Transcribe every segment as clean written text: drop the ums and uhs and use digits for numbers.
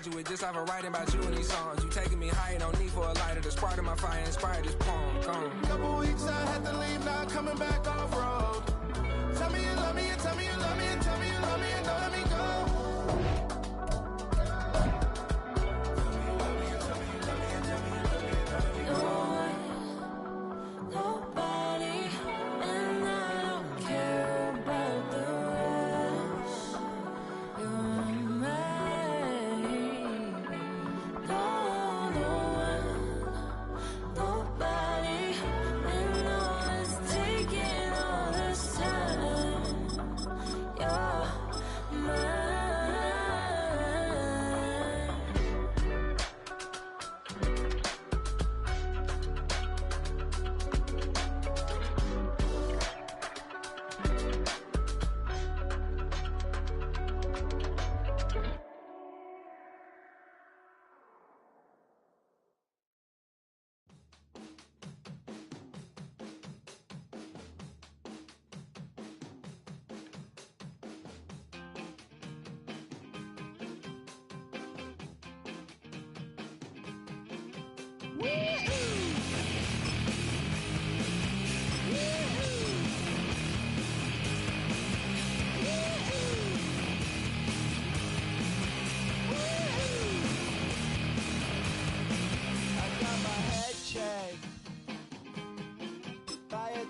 graduate just off of writing about you in these songs. You taking me high, no need for a lighter. The spark of my fire inspired this poem. Gone. Couple weeks I had to leave, now coming back off road. Tell me you love me, and tell me you love me, and tell me you love me, and don't let me go.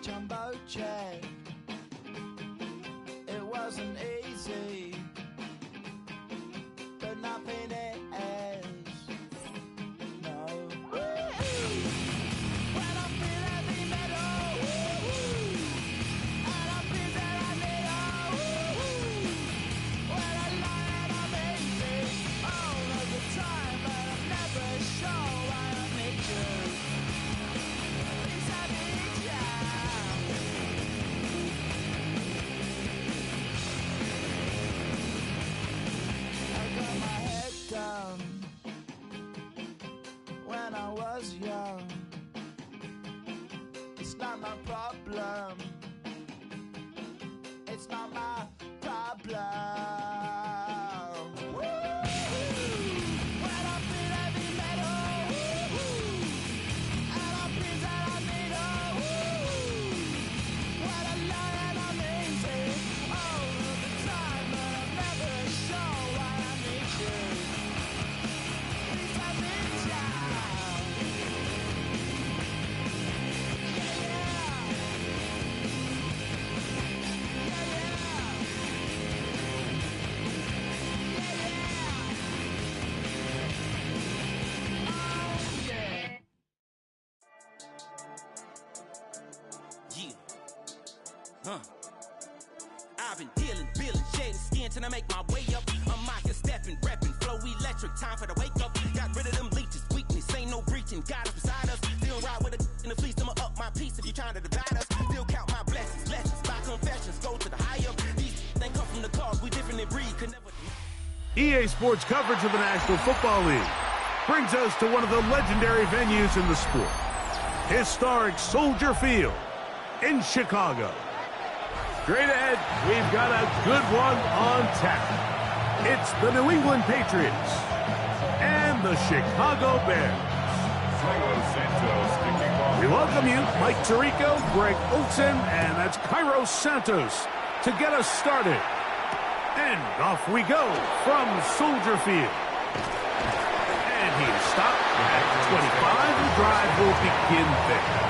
Jumbo jet. It wasn't easy, but nothing is. No. When I feel heavy metal, and I feel that I need when I lie and I'm easy all of the time, but I'm never sure why I need you. Please I need you. When I was young, it's not my problem. It's not my problem. When I feel heavy metal, and I feel that I need when I lie and I'm easy all of the time, but I'm never sure why I need you. Please I need you. I've been dealing, shedding skin till I make my way up. I'm out here stepping, repping, flow electric, time for the wake up. Got rid of them leeches, weakness, ain't no breaching. God is beside us, still ride with a in the fleece. I'ma up my piece if you trying to divide us. Still count my blessings, lessons, my confessions, go to the high up. These they come from the cause, we different in breed, could never. EA Sports coverage of the National Football League brings us to one of the legendary venues in the sport, historic Soldier Field in Chicago. Straight ahead, we've got a good one on tap. It's the New England Patriots and the Chicago Bears. We welcome you, Mike Tirico, Greg Olson, and that's Cairo Santos to get us started. And off we go from Soldier Field. And he's stopped at 25. The drive will begin there.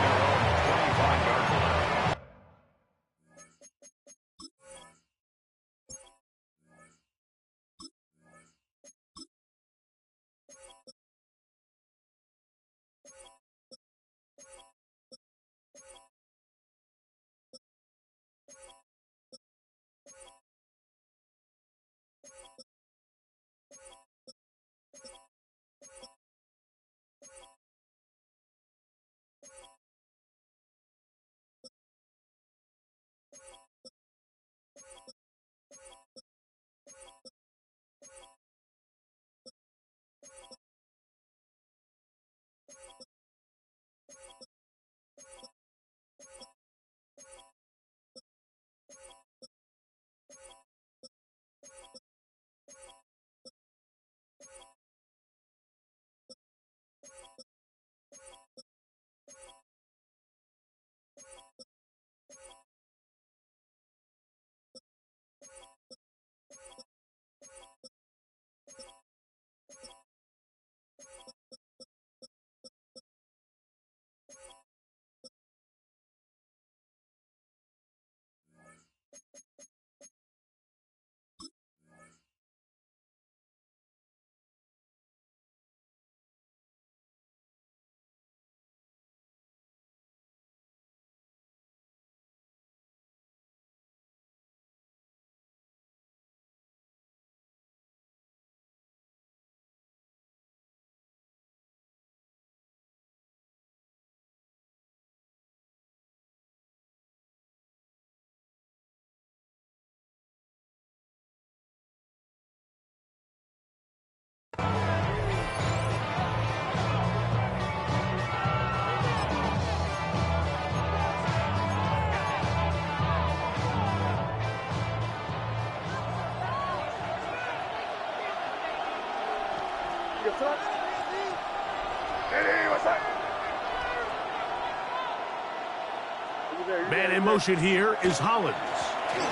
Man in motion here is Hollins. We're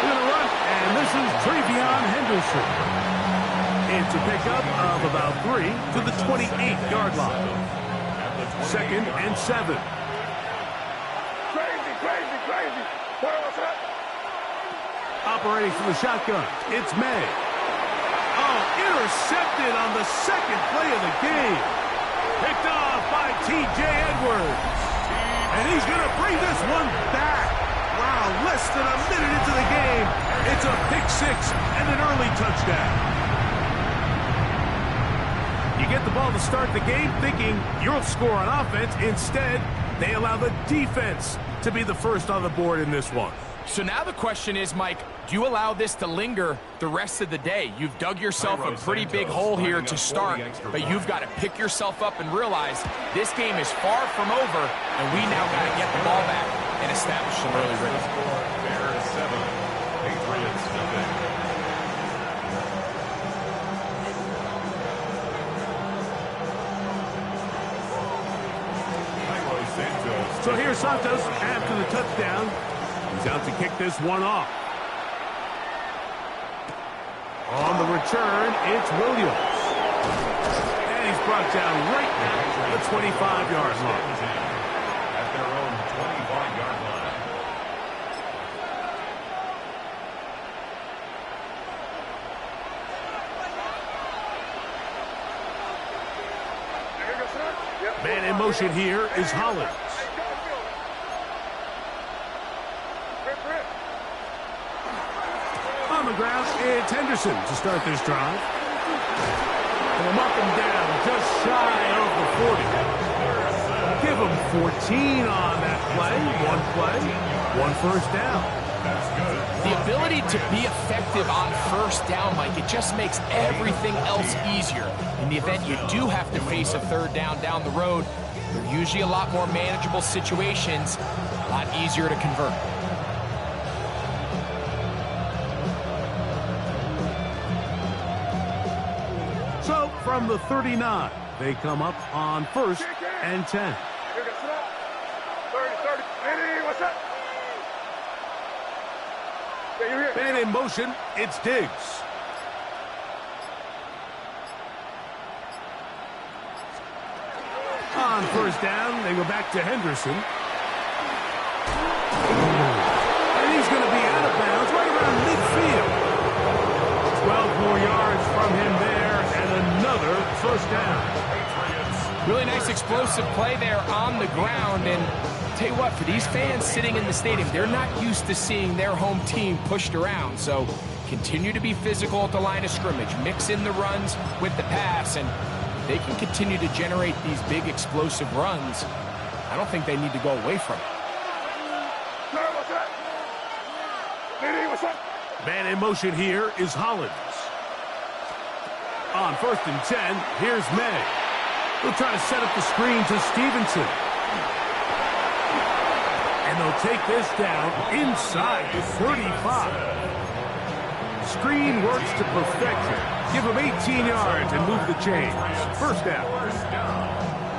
going to run, and this is Travion Henderson. It's a pickup of about 3 to the 28-yard line. 2nd and 7. Crazy. Operating from the shotgun, it's May. Oh, intercepted on the second play of the game. Picked off by T.J. Edwards. And he's going to bring this one back. Wow, less than a minute into the game. It's a pick 6 and an early touchdown. You get the ball to start the game thinking you'll score on offense. Instead, they allow the defense to be the first on the board in this one. So now the question is, Mike, do you allow this to linger the rest of the day? You've dug yourself a pretty big hole here to start, but you've got to pick yourself up and realize this game is far from over, and we now got to get the ball back and establish some early rhythm. Bears 7, Patriots nothing. So here's Santos after the touchdown. He's out to kick this one off. On the return, it's Williams. And he's brought down right now the 25-yard line. At their own 25-yard line. Man in motion here is Hollins. On the ground, it's Henderson to start this drive. And they'll mark him down just shy of the 40. Give him 14 on that play. One first down. The ability to be effective on first down, Mike, it just makes everything else easier. In the event you do have to face a third down the road, they're usually a lot more manageable situations, a lot easier to convert. So, from the 39, they come up on 1st and 10. 30. What's up? Man in motion, it's Diggs. On first down, they go back to Henderson. And he's going to be out of bounds right around midfield. 12 more yards from him there, and another first down. Really nice explosive play there on the ground, and tell you what, for these fans sitting in the stadium, they're not used to seeing their home team pushed around, so continue to be physical at the line of scrimmage, mix in the runs with the pass, and they can continue to generate these big explosive runs. I don't think they need to go away from it. Man in motion here is Hollins. On 1st and 10, here's May. They'll try to set up the screen to Stevenson. And they'll take this down inside the 35. Screen works to perfection. Give him 18 yards and move the chains. First down.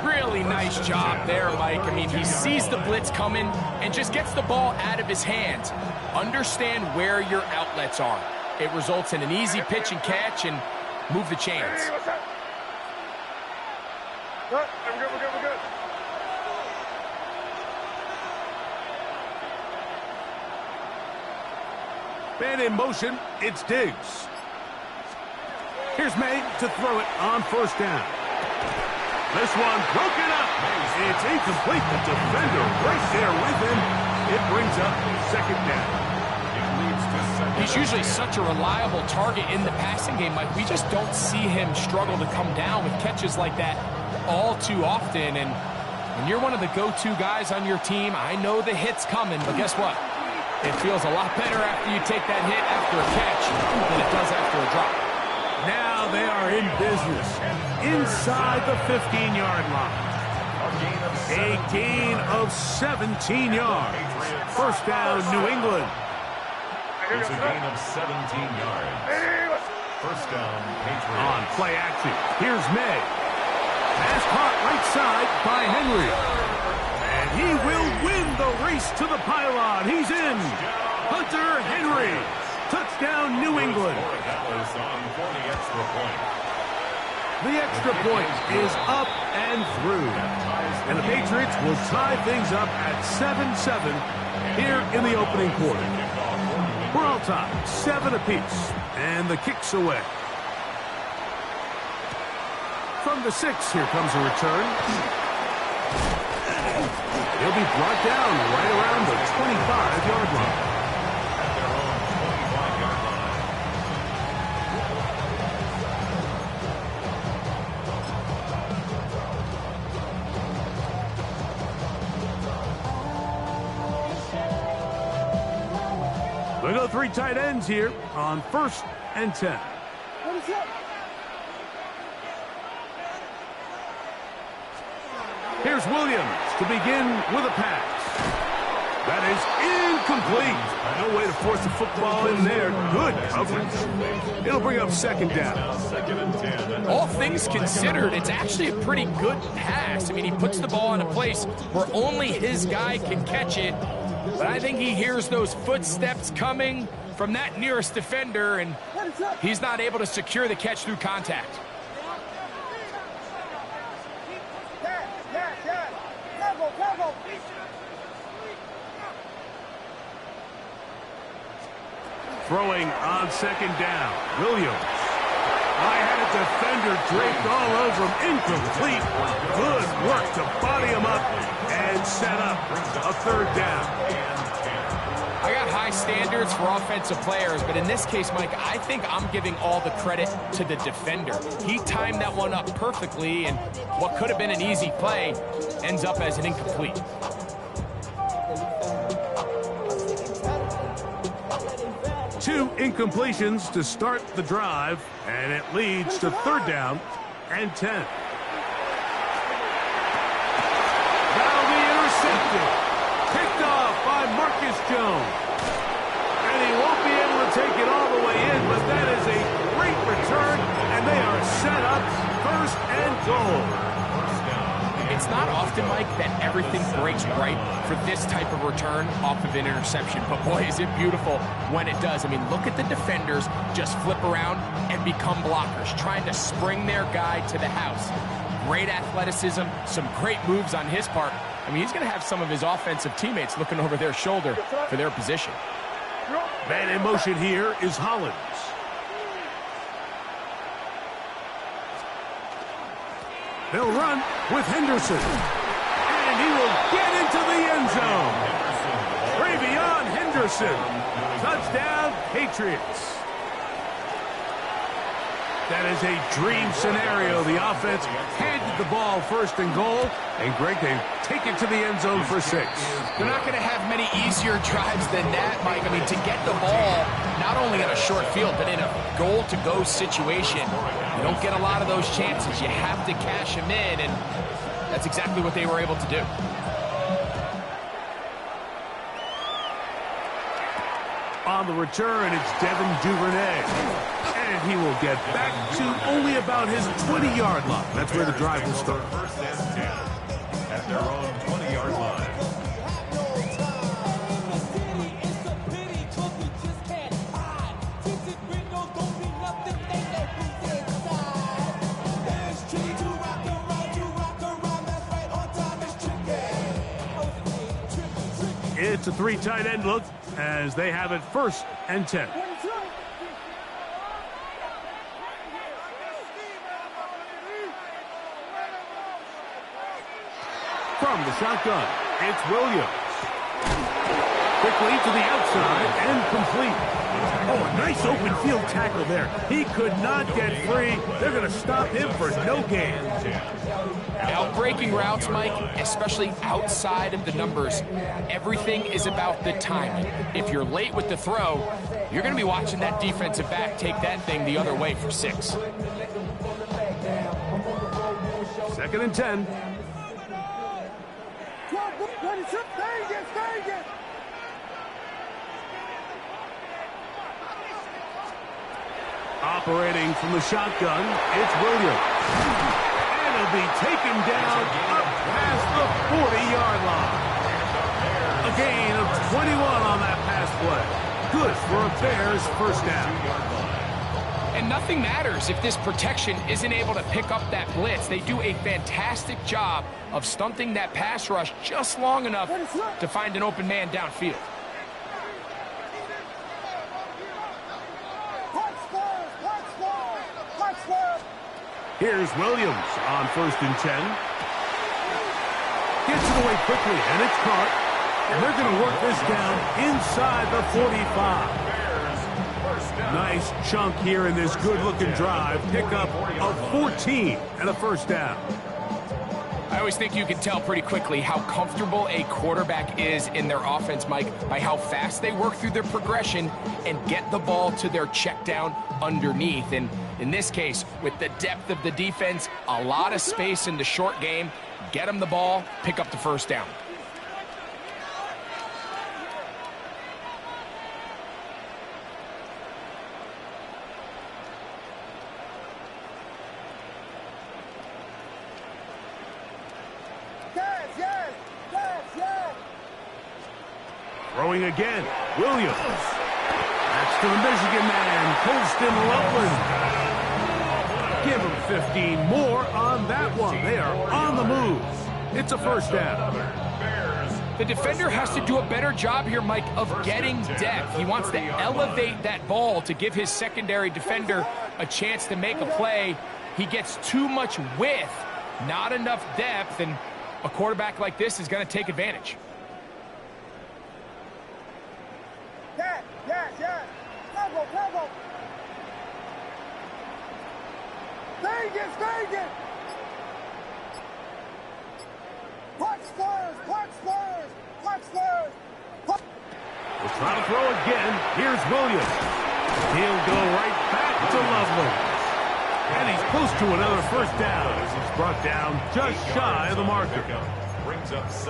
Really nice job there, Mike. I mean, he sees the blitz coming and just gets the ball out of his hands. Understand where your outlets are. It results in an easy pitch and catch and move the chains. We're good. Man in motion, it's Diggs. Here's May to throw it on first down. This one broken up. It's incomplete. The defender right there with him. It brings up second down. He's usually such a reliable target in the passing game, Mike. We just don't see him struggle to come down with catches like that all too often. And when you're one of the go-to guys on your team, I know the hit's coming, but guess what? It feels a lot better after you take that hit after a catch than it does after a drop. Now they are in business inside the 15-yard line. A gain of 17 yards. First down, New England. It's a gain of 17 yards. First down, Patriots. On play action, here's May. Pass caught right side by Henry. And he will win the race to the pylon. He's in. Hunter Henry. Touchdown, New England. That was on for the extra point. The extra point is up and through. And the Patriots will tie things up at 7-7 here in the opening quarter. We're all tied, 7 apiece, and the kick's away. From the 6, here comes a return. He'll be brought down right around the 25-yard line. At their own 25-yard line. They go 3 tight ends here on 1st and 10. Here's Williams to begin with a pass. That is incomplete. No way to force the football in there. Good coverage. It'll bring up 2nd down. Second and 10. All things considered, it's actually a pretty good pass. I mean, he puts the ball in a place where only his guy can catch it. But I think he hears those footsteps coming from that nearest defender, and he's not able to secure the catch through contact. Throwing on 2nd down. Williams. I had a defender draped all over him. Incomplete. Good work to body him up and set up a 3rd down. I got high standards for offensive players, but in this case, Mike, I think I'm giving all the credit to the defender. He timed that one up perfectly, and what could have been an easy play ends up as an incomplete. Two incompletions to start the drive, and it leads to 3rd down and 10. That'll be intercepted. Picked off by Marcus Jones. And he won't be able to take it all the way in, but that is a great return, and they are set up 1st and goal. It's not often, Mike, that everything breaks right for this type of return off of an interception. But boy, is it beautiful when it does. I mean, look at the defenders just flip around and become blockers, trying to spring their guy to the house. Great athleticism, some great moves on his part. I mean, he's going to have some of his offensive teammates looking over their shoulder for their position. Man in motion here is Hollins. They'll run with Henderson. And he will get into the end zone. Ravion Henderson. Touchdown, Patriots. That is a dream scenario. The offense handed the ball 1st and goal. And Greg, they take it to the end zone for 6. They're not going to have many easier drives than that, Mike. I mean, to get the ball not only in a short field, but in a goal-to-go situation, you don't get a lot of those chances. You have to cash them in, and that's exactly what they were able to do. On the return, it's Devin Duvernay. And he will get back to only about his 20-yard line. That's where the drive will start. 1st and 10. At their own 20-yard line. It's a 3 tight end look as they have it 1st and 10. From the shotgun, it's Williams. Quickly to the outside and complete. Oh, a nice open field tackle there. He could not get free. They're going to stop him for no gain. Out-breaking routes, Mike, especially outside of the numbers, everything is about the timing. If you're late with the throw, you're going to be watching that defensive back take that thing the other way for 6. 2nd and 10. Operating from the shotgun, it's Williams. And he'll be taken down up past the 40-yard line. A gain of 21 on that pass play. Good for a Bears first down. And nothing matters if this protection isn't able to pick up that blitz. They do a fantastic job of stunting that pass rush just long enough to find an open man downfield. Here's Williams on 1st and 10. Gets it away quickly, and it's caught. And they're going to work this down inside the 45. Nice chunk here in this good-looking drive. Pickup of 14 and a first down. I always think you can tell pretty quickly how comfortable a quarterback is in their offense, Mike, by how fast they work through their progression and get the ball to their check down underneath. And in this case, with the depth of the defense, a lot of space in the short game, get them the ball, pick up the first down. Throwing again, Williams. That's to the Michigan man, Colston Loveland. Give him 15 more on that one. They are on the move. It's a first down. The defender has to do a better job here, Mike, of getting depth. He wants to elevate that ball to give his secondary defender a chance to make a play. He gets too much width, not enough depth, and a quarterback like this is going to take advantage. Yes. Cover. Vegas. Punch Spurs. We'll try to throw again. Here's Williams. He'll go right back to Loveland. And he's close to another first down as he's brought down just shy of the marker.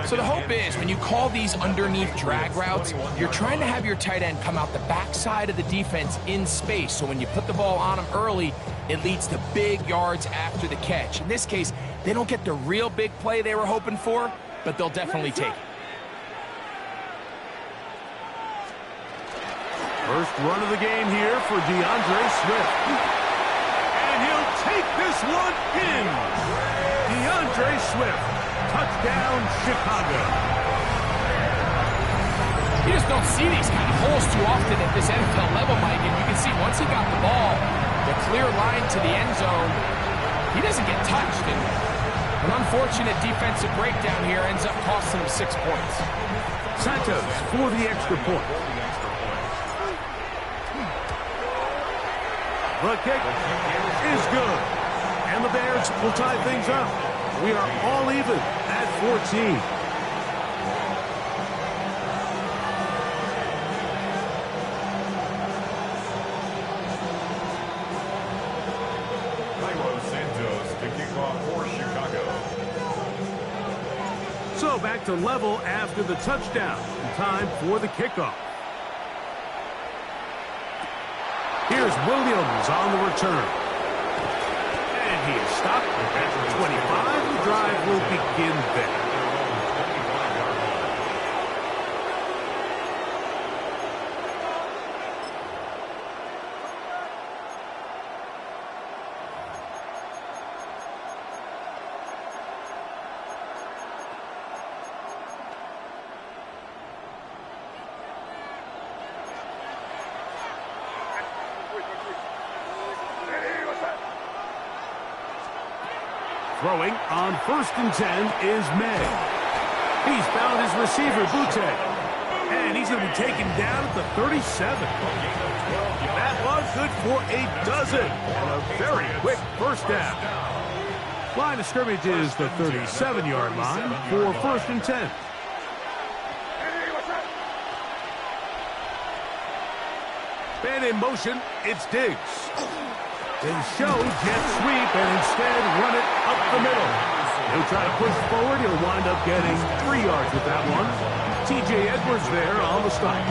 So the hope is when you call these underneath drag routes, you're trying to have your tight end come out the backside of the defense in space. So when you put the ball on him early, it leads to big yards after the catch. In this case, they don't get the real big play they were hoping for, but they'll definitely take it. First run of the game here for DeAndre Swift. And he'll take this one in. DeAndre Swift. Touchdown, Chicago. You just don't see these kind of holes too often at this NFL level, Mike. And you can see once he got the ball, the clear line to the end zone, he doesn't get touched. And an unfortunate defensive breakdown here ends up costing him 6 points. Santos for the extra point. The kick is good. And the Bears will tie things up. We are all even at 14. Santos to kick off for Chicago. So back to level after the touchdown. Time for the kickoff. Here's Williams on the return. And he is stopped at the 25. The drive will begin there. Throwing on 1st and 10 is May. He's found his receiver, Butte. And he's going to be taken down at the 37. That was good for a dozen. And a very quick first down. Line of scrimmage is the 37-yard line for 1st and 10. And in motion, it's Diggs. They show jet sweep and instead run it up the middle. He'll try to push forward. He'll wind up getting 3 yards with that one. T.J. Edwards there on the stop.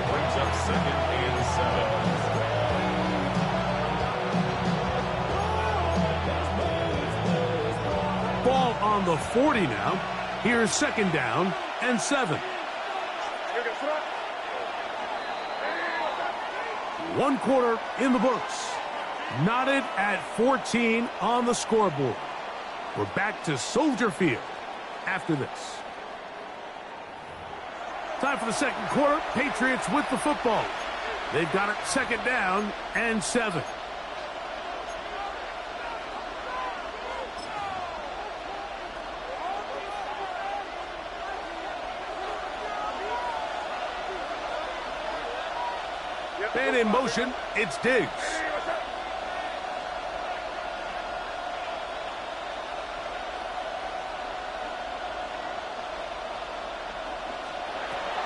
Brings up 2nd and 7. on the 40 now. Here's 2nd down and 7. 1 quarter in the books. Knotted at 14 on the scoreboard. We're back to Soldier Field after this. Time for the 2nd quarter. Patriots with the football. They've got it 2nd down and 7. And in motion, it's Diggs.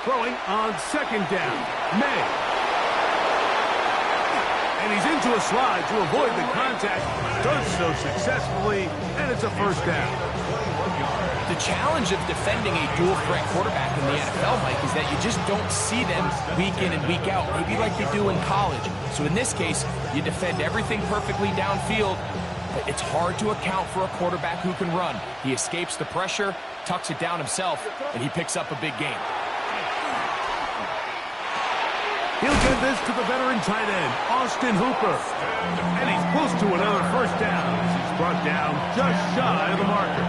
Throwing on 2nd down. May. And he's into a slide to avoid the contact. Does so successfully, and it's a 1st down. The challenge of defending a dual-threat quarterback in the NFL, Mike, is that you just don't see them week in and week out, maybe like you do in college. So in this case, you defend everything perfectly downfield, but it's hard to account for a quarterback who can run. He escapes the pressure, tucks it down himself, and he picks up a big gain. He'll get this to the veteran tight end, Austin Hooper. And he's close to another 1st down as he's brought down just shy of the marker.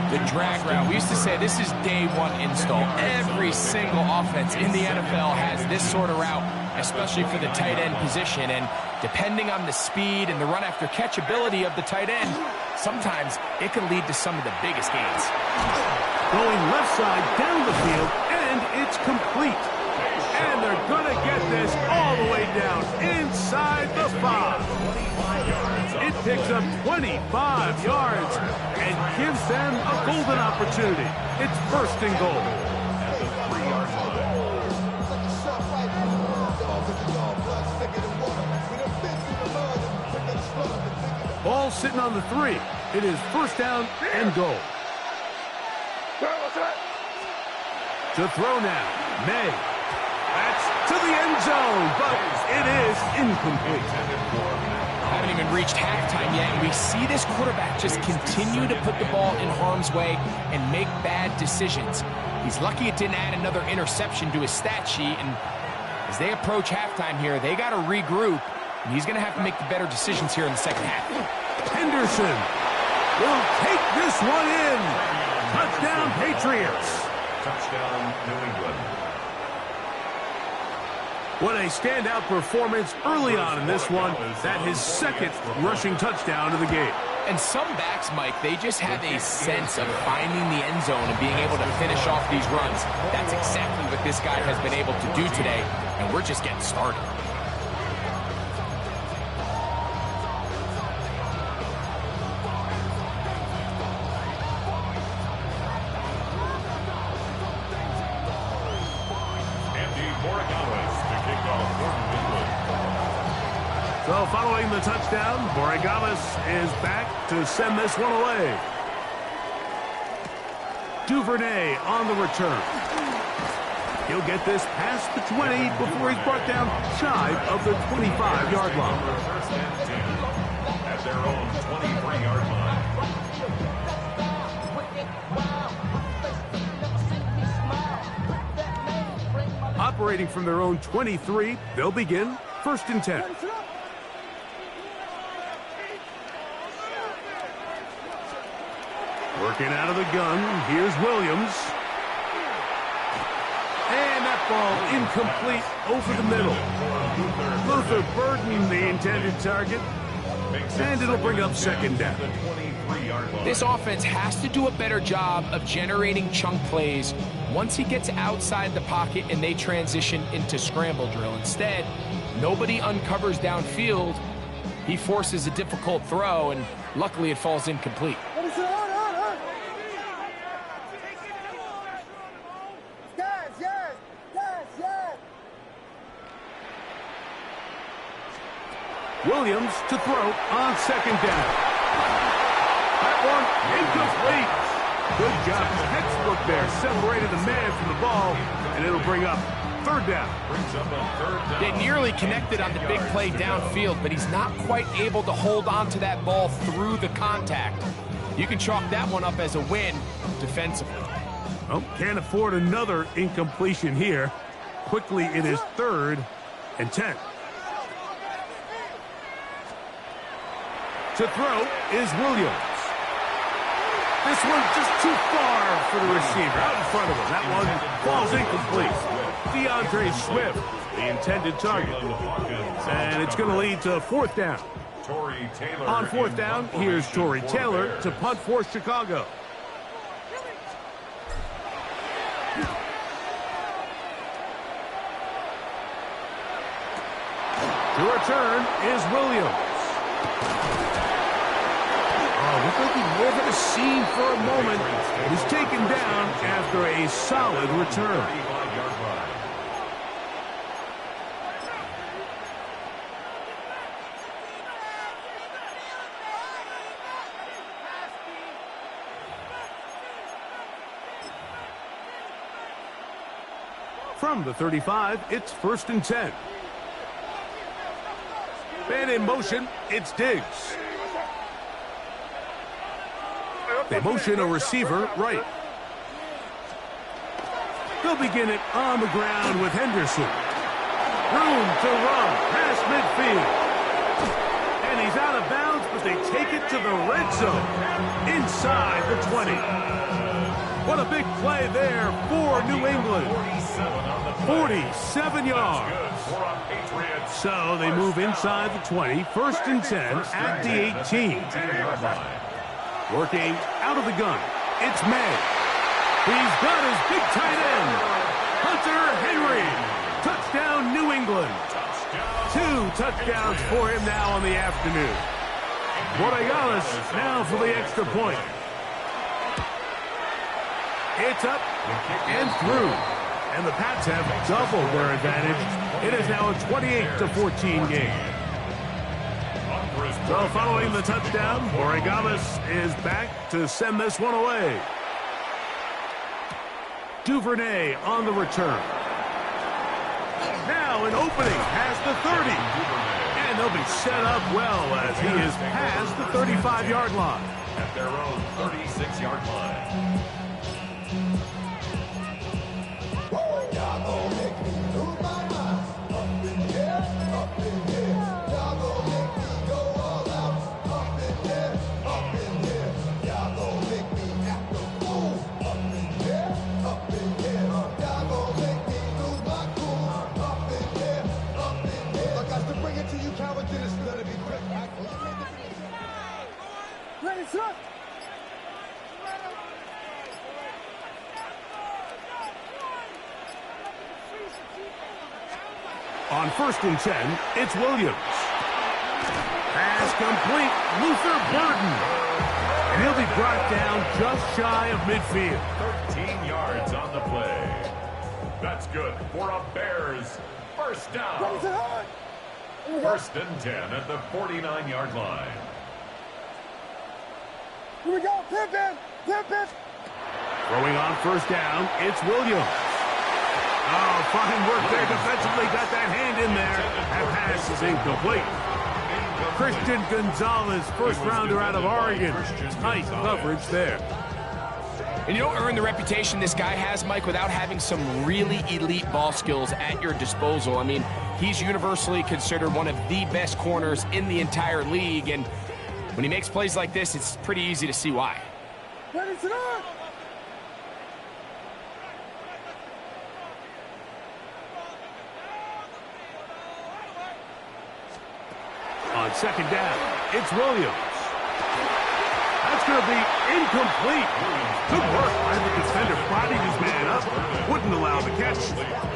The drag route. We used to say this is day 1 install. Every single offense in the NFL has this sort of route, especially for the tight end position. And depending on the speed and the run after catch ability of the tight end, sometimes it can lead to some of the biggest gains. Going left side down the field, and it's complete. And they're going to get this all the way down inside the 5. It picks up 25 yards and gives them a golden opportunity. It's 1st and goal. At the 3-yard line. Ball sitting on the 3. It is 1st down and goal. To throw now, May. That's to the end zone, but it is incomplete. Haven't even reached halftime yet, and we see this quarterback just continue to put the ball in harm's way and make bad decisions. He's lucky it didn't add another interception to his stat sheet, and as they approach halftime here, they got to regroup, and he's going to have to make the better decisions here in the 2nd half. Henderson will take this one in. Touchdown, Patriots. Touchdown, New England. What a standout performance early on in this one. That his 2nd rushing touchdown of the game. And some backs, Mike, they just have a sense of finding the end zone and being able to finish off these runs. That's exactly what this guy has been able to do today, and we're just getting started. So following the touchdown, Borregales is back to send this one away. Duvernay on the return. He'll get this past the 20 before he's brought down shy of the 25-yard line. 1st and 10 at their own 23-yard line. Operating from their own 23, they'll begin 1st and 10. Working out of the gun, here's Williams. And that ball incomplete over the middle. Luther burdened the intended target, and it'll bring up 2nd down. This offense has to do a better job of generating chunk plays once he gets outside the pocket and they transition into scramble drill. Instead, nobody uncovers downfield. He forces a difficult throw, and luckily it falls incomplete. Williams to throw on 2nd down. That one incomplete. Good job. Textbook there. Separated the man from the ball, and it'll bring up 3rd down. They nearly connected on the big play downfield, but he's not quite able to hold on to that ball through the contact. you can chalk that one up as a win defensively. Oh, can't afford another incompletion here. Quickly, it is 3rd and 10. To throw is Williams. This one just too far for the receiver. Out in front of him. That one falls incomplete. DeAndre Swift, the intended target. And it's going to lead to 4th down. On 4th down, here's Tory Taylor to punt for Chicago. To return is Williams. Looked like he lived at a scene for a moment. He's taken down after a solid return. From the 35, it's 1st and 10. And in motion, it's Diggs. They motion a receiver right. They'll begin it on the ground with Henderson. Room to run past midfield. And he's out of bounds, but they take it to the red zone. Inside the 20. What a big play there for New England. 47 yards. So they move inside the 20. 1st and 10 at the 18. Working out of the gun, it's May. He's got his big tight end, Hunter Henry. Touchdown, New England. 2 touchdowns for him now on the afternoon. Borregales now for the extra point. It's up and through. And the Pats have doubled their advantage. It is now a 28-14 game. So following the touchdown, Borregales is back to send this one away. Duvernay on the return. Now an opening past the 30. And they'll be set up well as he is past the 35-yard line. At their own 36-yard line. On 1st and 10, it's Williams. Pass complete, Luther Burden. And he'll be brought down just shy of midfield. 13 yards on the play. That's good for a Bears first down. 1st and 10 at the 49-yard line. Here we go, Pippin! Pippin! Throwing on 1st down, it's Williams. Oh, fine work there defensively. Got that hand in there. That pass is incomplete. Christian Gonzalez, first rounder out of Oregon. Tight coverage there. And you don't earn the reputation this guy has, Mike, without having some really elite ball skills at your disposal. I mean, he's universally considered one of the best corners in the entire league. And when he makes plays like this, it's pretty easy to see why. On 2nd down, it's Williams. That's going to be incomplete. Good work by the defender. Bodied his man up. Wouldn't allow the catch.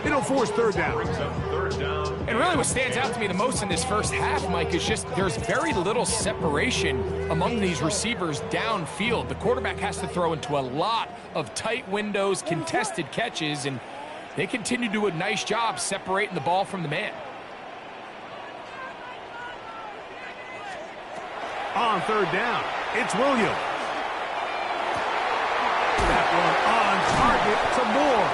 It'll force 3rd down. And really what stands out to me the most in this first half, Mike, is just there's very little separation among these receivers downfield. The quarterback has to throw into a lot of tight windows, contested catches, and they continue to do a nice job separating the ball from the man. On 3rd down, it's Williams. That one on target to Moore.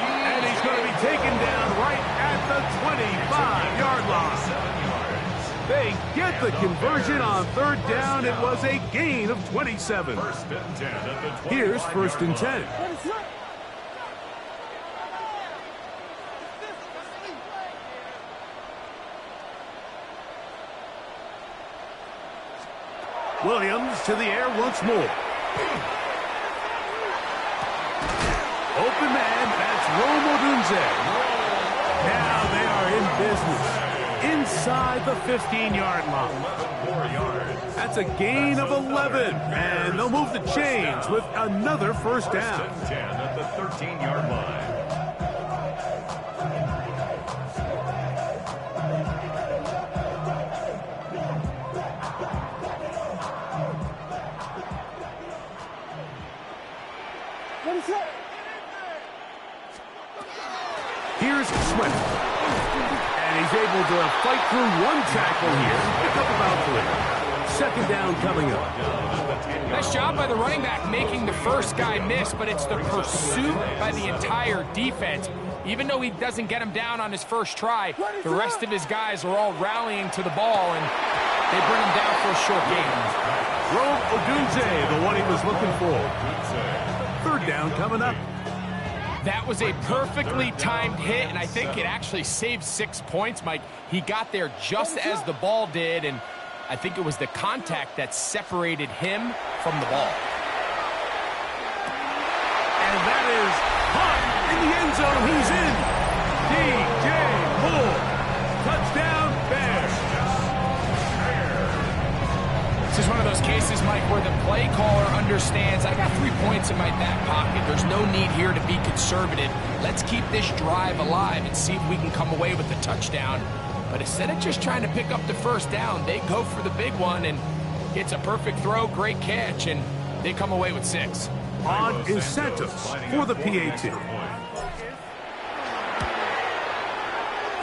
And he's going to be taken down right at the 25-yard line. They get the conversion on third down. It was a gain of 27. First and 10 at the 25-yard Here's first and 10. Williams to the air once more. Open man, that's Rome Odunze. Now they are in business. Inside the 15-yard line. 11 more yards. That's a gain of 11. And they'll move the chains with another first down. First and 10 at the 13-yard line. Here's Swift. And he's able to fight through one tackle here. Pick up about 3. Second down coming up. Nice job by the running back making the first guy miss, but it's the pursuit by the entire defense. Even though he doesn't get him down on his first try, the rest of his guys are all rallying to the ball, and they bring him down for a short gain. Rome Odunze, the one he was looking for. Third down coming up. That was a perfectly timed hit, and I think it actually saved 6 points, Mike. He got there just as the ball did, and I think it was the contact that separated him from the ball. And that is caught in the end zone. He's in. DJ Moore. Touchdown, Bears. This is one of those cases, Mike, where the play caller understands, I got 3 points in my back pocket. There's no need here to be conservative. Let's keep this drive alive and see if we can come away with a touchdown. But instead of just trying to pick up the first down, they go for the big one, and it's a perfect throw, great catch, and they come away with 6. On is Santos for the PAT.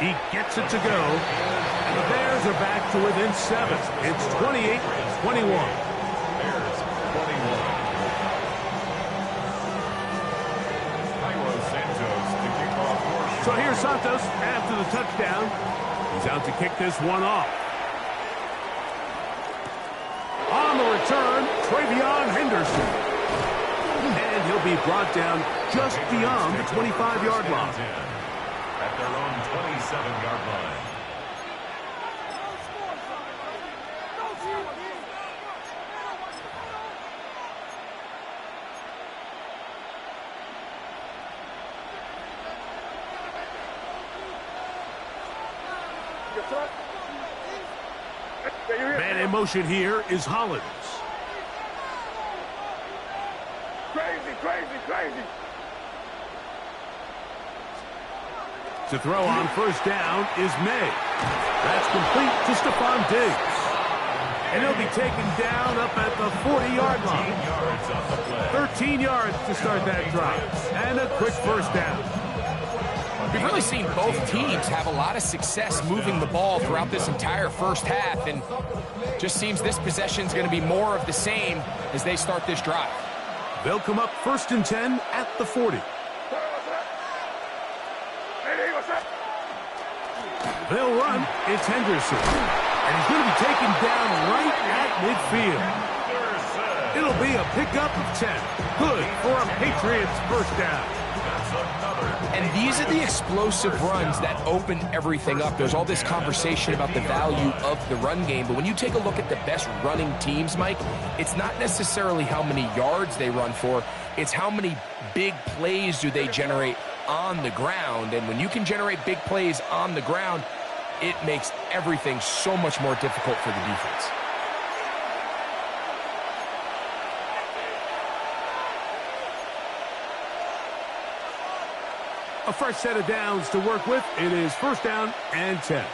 He gets it to go, and the Bears are back to within 7. It's 28-21. Bears 21. Santos to kick off. So here's Santos after the touchdown. He's out to kick this one off. On the return, Travion Henderson. And he'll be brought down just beyond the 25-yard line. At their own 27-yard line. Man in motion here is Hollins. Crazy. To throw on first down is May. That's complete to Stephon Diggs. And he'll be taken down up at the 40-yard line. 13 yards on the play. 13 yards to start that drive. And a quick first down. We've really seen both teams have a lot of success moving the ball throughout this entire first half, and just seems this possession is going to be more of the same as they start this drive. They'll come up first and 10 at the 40. They'll run. It's Henderson. And he's going to be taken down right at midfield. It'll be a pickup of 10. Good for a Patriots first down. And these are the explosive runs that open everything up. There's all this conversation about the value of the run game, but when you take a look at the best running teams, Mike, it's not necessarily how many yards they run for, it's how many big plays do they generate on the ground. And when you can generate big plays on the ground, it makes everything so much more difficult for the defense. A fresh set of downs to work with. It is first down and 10.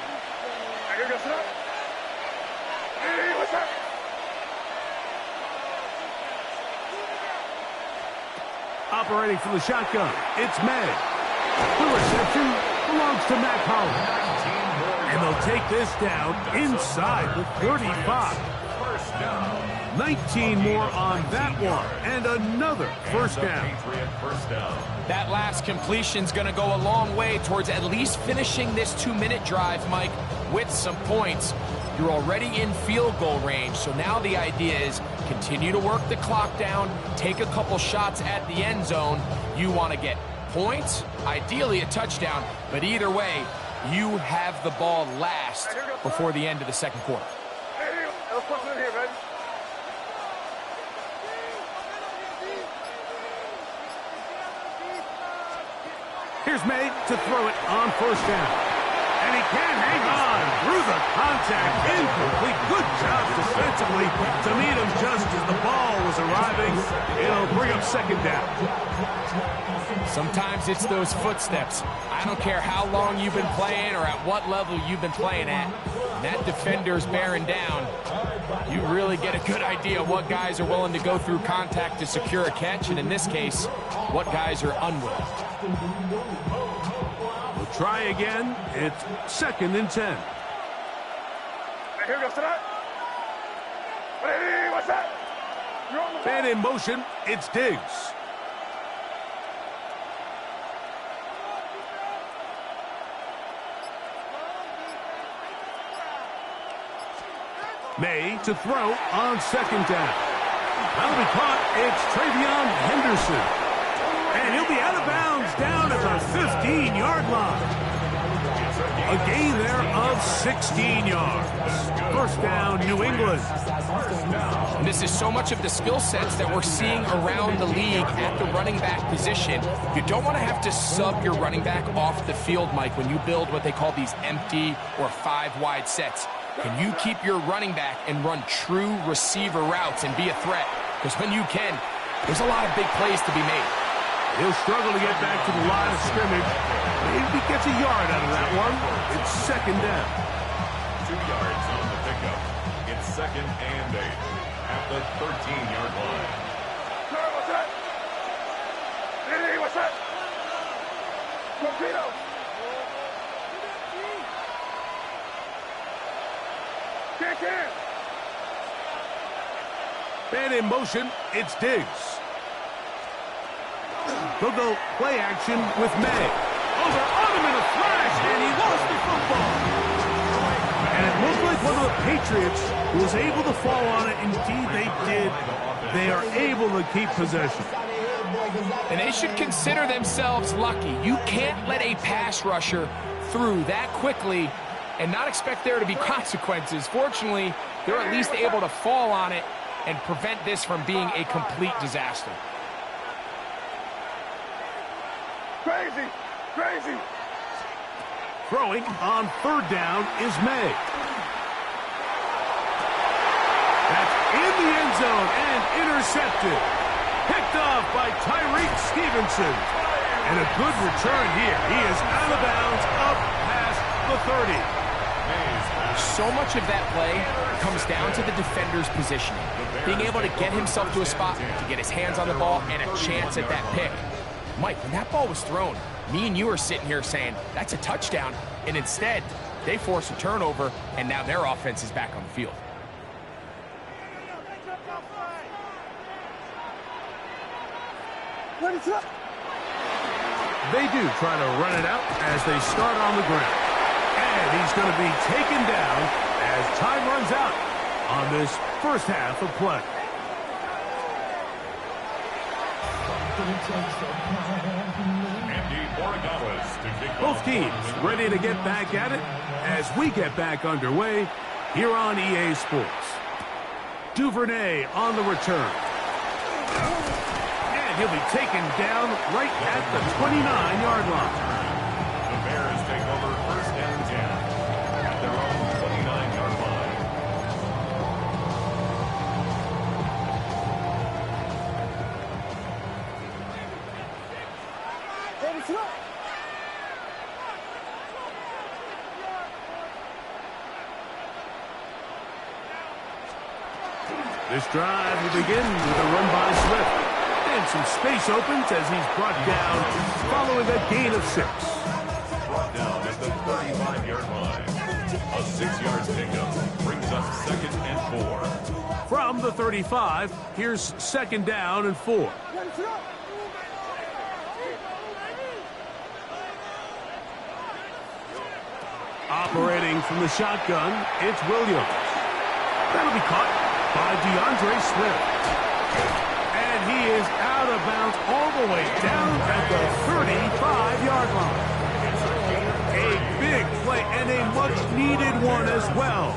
Operating from the shotgun, it's May. The reception belongs to Matt Collins. And they'll take this down inside the 35. First down. 19 more on that one, and another first down. That last completion's going to go a long way towards at least finishing this 2-minute drive, Mike, with some points. You're already in field goal range, so now the idea is continue to work the clock down, take a couple shots at the end zone. You want to get points, ideally a touchdown, but either way, you have the ball last before the end of the second quarter. Here's May to throw it on first down. And he can hang on through the contact. Incomplete. Good job defensively to meet him just as the ball was arriving. It'll bring up second down. Sometimes it's those footsteps. I don't care how long you've been playing or at what level you've been playing at. When that defender's bearing down, you really get a good idea what guys are willing to go through contact to secure a catch, and in this case, what guys are unwilling. We'll try again. It's 2nd and 10. And in motion, it's Diggs. May to throw on second down. That'll be caught. It's Travion Henderson. And he'll be out of bounds down at the 15-yard line. A gain there of 16 yards. First down, New England. And this is so much of the skill sets that we're seeing around the league at the running back position. You don't want to have to sub your running back off the field, Mike, when you build what they call these empty or 5-wide sets. Can you keep your running back and run true receiver routes and be a threat? Because when you can, there's a lot of big plays to be made. He'll struggle to get back to the line of scrimmage. Maybe he gets a yard out of that one. It's second down. 2 yards on the pickup. It's 2nd and 8 at the 13-yard line. What's that? What's that? Torpedo! And in motion, it's Diggs. They'll go play action with May. Over on him in a flash, and he lost the football. And it looked like one of the Patriots was able to fall on it. Indeed, they did. They are able to keep possession. And they should consider themselves lucky. You can't let a pass rusher through that quickly and not expect there to be consequences. Fortunately, they're at least able to fall on it and prevent this from being a complete disaster. Crazy! Crazy! Throwing on third down is May. That's in the end zone and intercepted. Picked off by Tyreek Stevenson. And a good return here. He is out of bounds up past the 30. So much of that play comes down to the defender's positioning. Being able to get himself to a spot, to get his hands on the ball, and a chance at that pick. Mike, when that ball was thrown, me and you are sitting here saying, that's a touchdown. And instead, they force a turnover, and now their offense is back on the field. They do try to run it out as they start on the ground. And he's going to be taken down as time runs out on this first half of play. Both teams ready to get back at it as we get back underway here on EA Sports. Duvernay on the return. And he'll be taken down right at the 29-yard line. The Bears take over 1st and 10 at their own 29-yard line. This drive will begin with a run by Swift. And some space opens as he's brought down following a gain of 6. Brought down at the 35-yard line. A 6-yard pickup brings us 2nd and 4. From the 35, here's 2nd down and 4. Operating from the shotgun, it's Williams. That'll be caught by DeAndre Swift. And he is out of bounds all the way down at the 35-yard line. A big play and a much-needed one as well.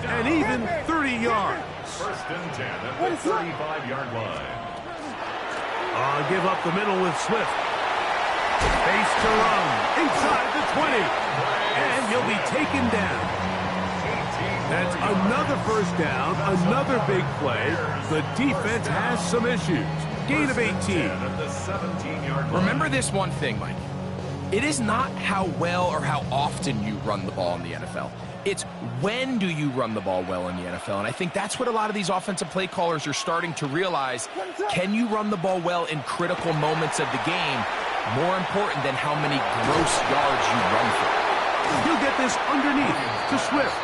And even 30 yards. First and 10 at the 35-yard line. Give up the middle with Swift. Face to run. Inside the 20. And he'll be taken down. That's another first down, another big play. The defense has some issues. Gain of 18. Remember this one thing, Mike. It is not how well or how often you run the ball in the NFL. It's when do you run the ball well in the NFL. And I think that's what a lot of these offensive play callers are starting to realize. Can you run the ball well in critical moments of the game? More important than how many gross yards you run for. He'll get this underneath to Swift.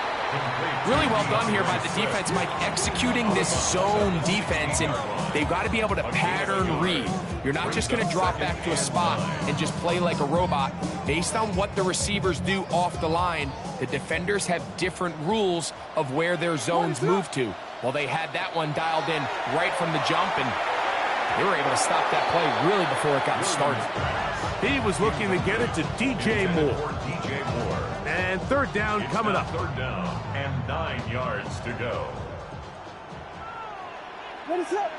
Really well done here by the defense, Mike, executing this zone defense, and they've got to be able to pattern read. You're not just going to drop back to a spot and just play like a robot. Based on what the receivers do off the line, the defenders have different rules of where their zones move to. Well, they had that one dialed in right from the jump, and they were able to stop that play really before it got started. He was looking to get it to DJ Moore. And third down coming up. Third down and 9 yards to go. What is up?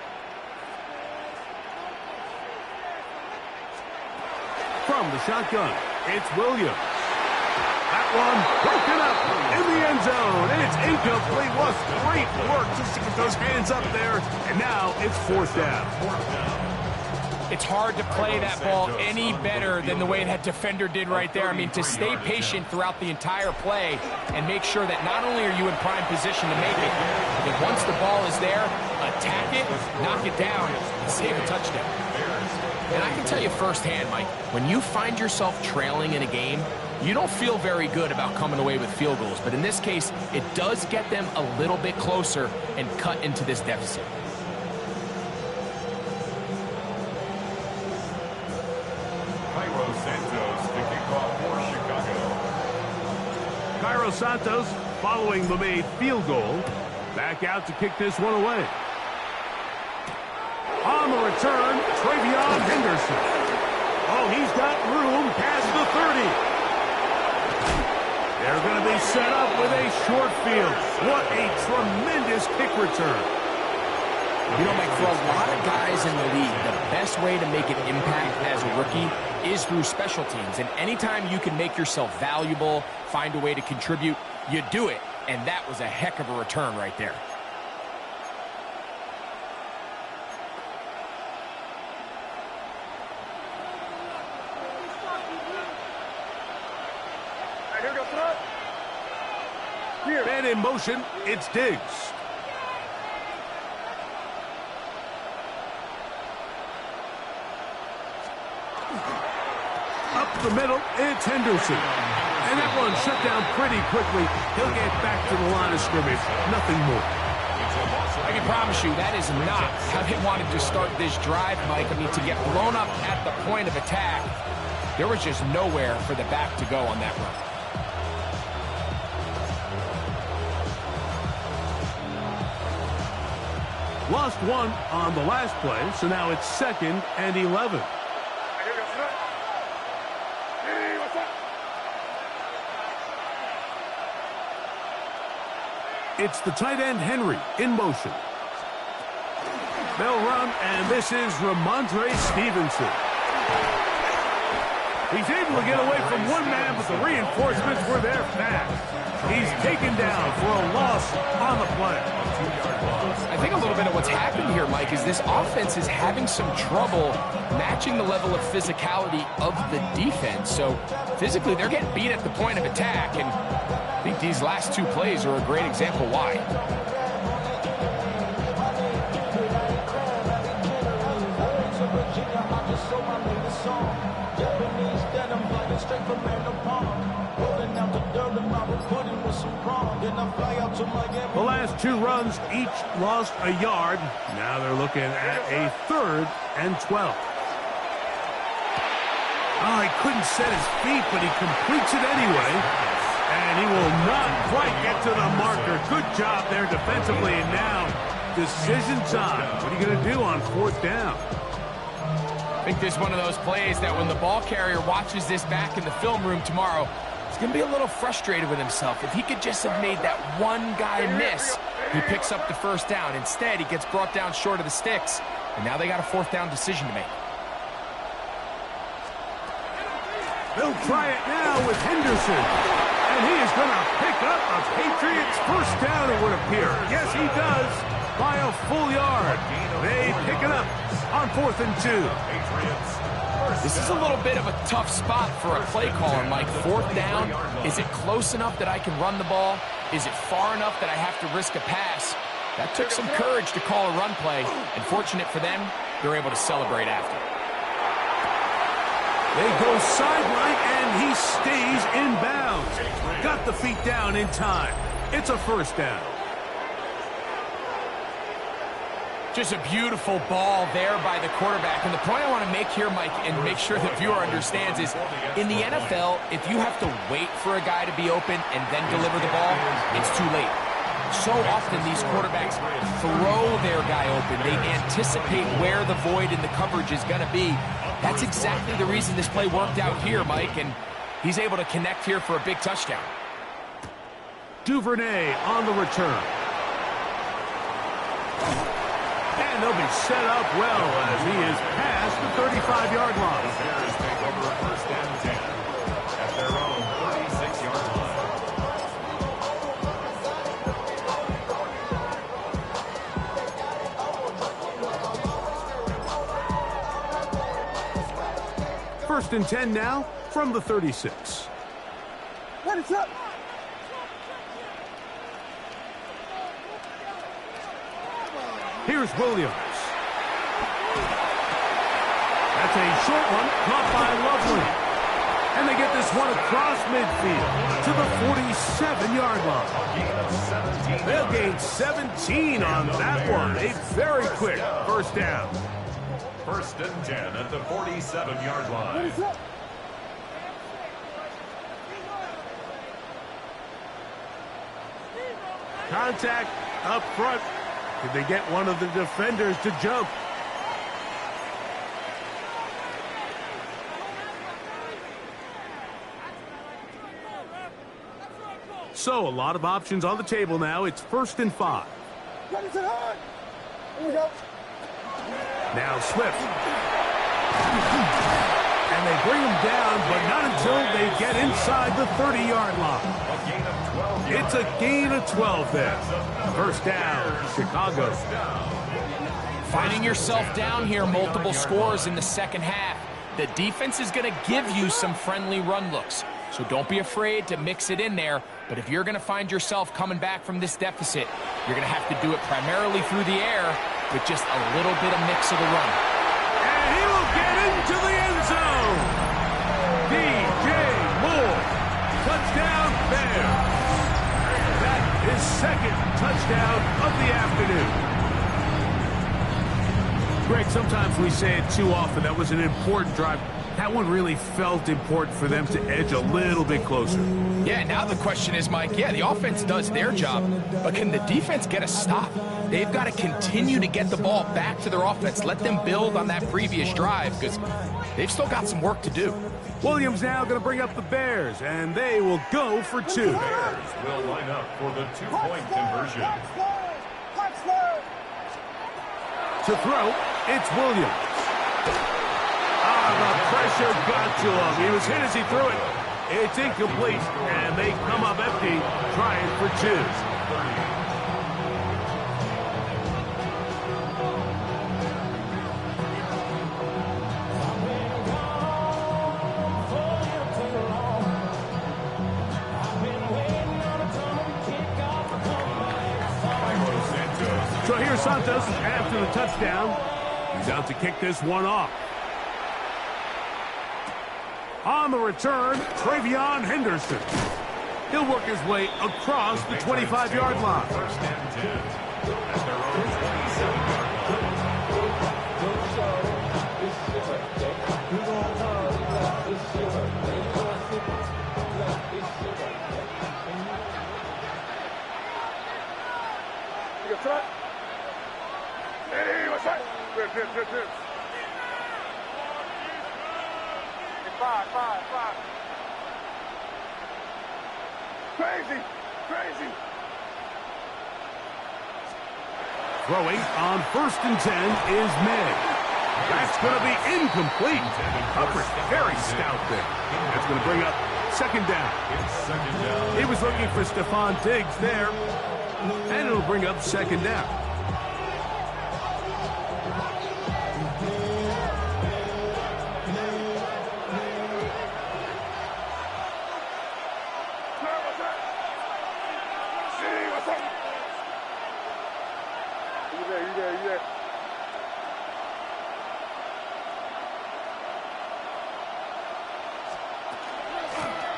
From the shotgun, it's Williams. That one broken up in the end zone. And it's incomplete. Was great work just to get those hands up there. And now it's fourth down. It's hard to play that ball any better than the way that defender did right there. I mean, to stay patient throughout the entire play and make sure that not only are you in prime position to make it, but that once the ball is there, attack it, knock it down, and save a touchdown. And I can tell you firsthand, Mike, when you find yourself trailing in a game, you don't feel very good about coming away with field goals. But in this case, it does get them a little bit closer and cut into this deficit. Cairo Santos following the made field goal. Back out to kick this one away. On the return, Travion Henderson. Oh, he's got room past the 30. They're going to be set up with a short field. What a tremendous kick return. You know, Mike, for a lot of guys in the league, the best way to make an impact as a rookie is through special teams. And anytime you can make yourself valuable, find a way to contribute, you do it. And that was a heck of a return right there. And in motion, it's Diggs. Up the middle, it's Henderson. And that one shut down pretty quickly. He'll get back to the line of scrimmage. Nothing more. I can promise you that is not how they wanted to start this drive, Mike. I mean, to get blown up at the point of attack, there was just nowhere for the back to go on that run. Lost one on the last play, so now it's 2nd and 11. It's the tight end Henry in motion. They'll run, and this is Ramondre Stevenson. He's able to get away from one man, but the reinforcements were there fast. He's taken down for a loss on the play. I think a little bit of what's happened here, Mike, is this offense is having some trouble matching the level of physicality of the defense. So physically, they're getting beat at the point of attack, and I think these last two plays are a great example why. The last two runs each lost a yard. Now they're looking at a 3rd and 12. Oh, he couldn't set his feet, but he completes it anyway. And he will not quite get to the marker. Good job there defensively. And now, decision time. What are you going to do on 4th down? I think this is one of those plays that when the ball carrier watches this back in the film room tomorrow, he's going to be a little frustrated with himself. If he could just have made that one guy miss, he picks up the 1st down. Instead, he gets brought down short of the sticks, and now they got a 4th down decision to make. They'll try it now with Henderson. And he is going to pick up a Patriots 1st down, it would appear. Yes, he does, by a full yard. They pick it up on 4th and 2. This is a little bit of a tough spot for a play caller, Mike. 4th down, is it close enough that I can run the ball? Is it far enough that I have to risk a pass? That took some courage to call a run play, and fortunate for them, they're able to celebrate after. They go sideline, and he stays in bounds. Got the feet down in time. It's a 1st down. Just a beautiful ball there by the quarterback. And the point I want to make here, Mike, and make sure the viewer understands is, in the NFL, if you have to wait for a guy to be open and then deliver the ball, it's too late. So often these quarterbacks throw their guy open. They anticipate where the void in the coverage is going to be. That's exactly the reason this play worked out here, Mike, and he's able to connect here for a big touchdown. Duvernay on the return. And they'll be set up well as he is past the 35-yard line. The Bears take over 1st and 10 at their own 36-yard line. First and 10 now from the 36. What is up? Here's Williams. That's a short one, caught by Lovely. And they get this one across midfield to the 47-yard line. They'll gain 17 on that one. A very quick 1st down. 1st and 10 at the 47-yard line. Contact up front. Did they get one of the defenders to jump? So a lot of options on the table now. It's 1st and 5. Here we go. Now Swift. And they bring him down, but not until they get inside the 30-yard line. It's a gain of 12 there. 1st down, Chicago. Finding yourself down here, multiple scores in the 2nd half. The defense is going to give you some friendly run looks, so don't be afraid to mix it in there. But if you're going to find yourself coming back from this deficit, you're going to have to do it primarily through the air with just a little bit of mix of the run. And he will get into the end zone. DJ Moore. Touchdown Bears. That is 2nd touchdown of the afternoon. Greg, sometimes we say it too often. That was an important drive. That one really felt important for them to edge a little bit closer. Yeah, now the question is, Mike, yeah, the offense does their job, but can the defense get a stop? They've got to continue to get the ball back to their offense. Let them build on that previous drive because they've still got some work to do. Williams now going to bring up the Bears, and they will go for 2. Bears will line up for the 2-point conversion. To throw, it's Williams. The pressure got to him. He was hit as he threw it. It's incomplete, and they come up empty, trying for 2. So here's Santos after the touchdown. He's out to kick this one off. On the return, Travion Henderson. He'll work his way across the 25-yard line. 1st and 10 at their own 27-yard line. Hey, what's that? Good. Five. Crazy. Throwing on 1st and 10 is May. That's going to be incomplete. Coverage very stout there. That's going to bring up 2nd down. He was looking for Stephon Diggs there, and it'll bring up 2nd down. You there.